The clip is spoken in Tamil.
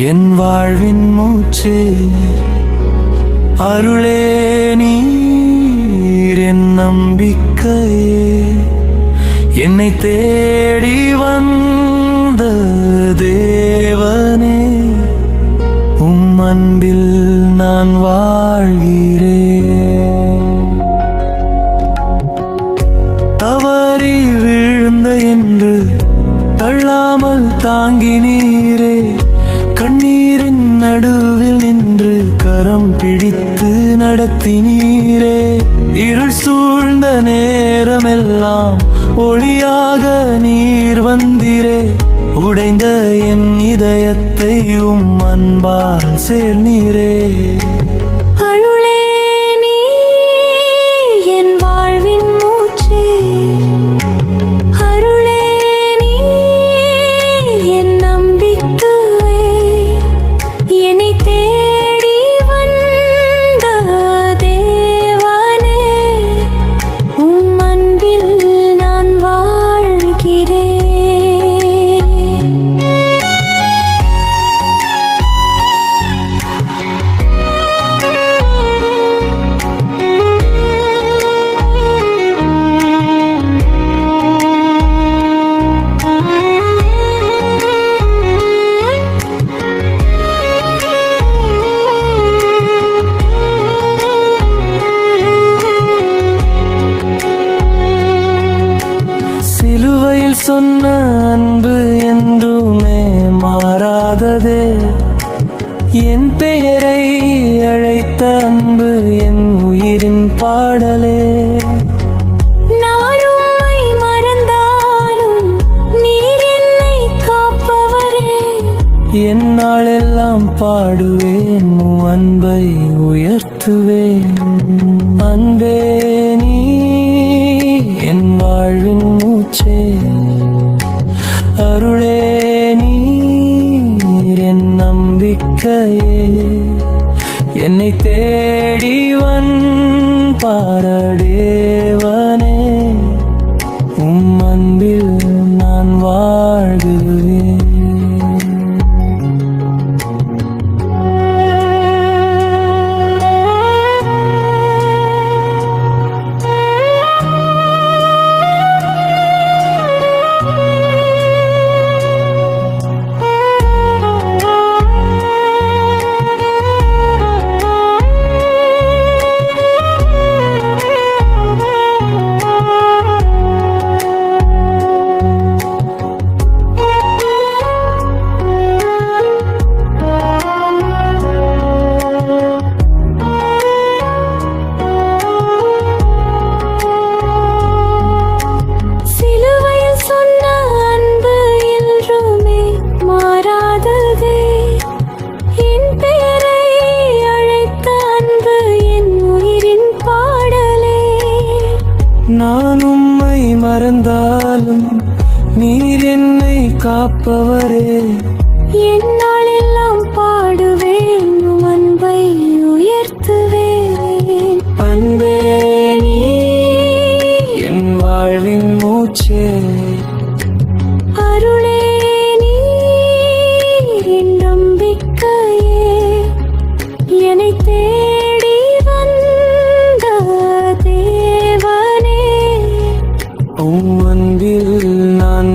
என் வாழ்வின் மூச்சு அருளே நீர் என் நம்பிக்கையே என்னை தேடி வந்த தேவனே உம் அன்பில் நான் வாழ்கிறேன். தவறி விழுந்த என்று தள்ளாமல் தாங்கினீரே, கண்ணீரின் நடுவில் நின்று கரம் பிடித்து நடத்தினீரே. இருள் சூழ்ந்த நேரமெல்லாம் ஒளியாக நீர் வந்தீரே, உடைந்த என் இதயத்தை உம் அன்பால் சேர்நீரே. அருளே நீ என் வாழ்வின் மூச்சு, அருளே நீ என் நம்பிக்கையே என்னை தேடி வந்த தேவனே உம் அன்பில் நான் வாழ்கிறேன். சிலுவையில் சொன்ன அன்பு என்றுமே மாறாததே, என் பெயரை அழைத்த அன்பு என் உயிரின் பாடலே. நான் உம்மை மறந்தாலும் நீர் என்னை காப்பவரே, என்னாலெல்லாம் பாடுவேன் உம் அன்பை உயர்த்துவேன். அன்பே நீ என் வாழ்வின் மூச்சே, அருளே நீர் என் நம்பிக்கையே என்னை தேடி பாரடேவனே உம் அன்பில் நான் வாழ்கிறேன். நான் உம்மை மறந்தாலும் நீர் என்னை காப்பவரே, என்னால் எல்லாம் பாடுவேன் உம் அன்பை உயர்த்துவேன். அன்பே நீ என் வாழ்வின் மூச்சே, அருளே நீர் என் நம்பிக்கையே என்னை தேடி வந்த தேவனே உம் அன்பில் நான்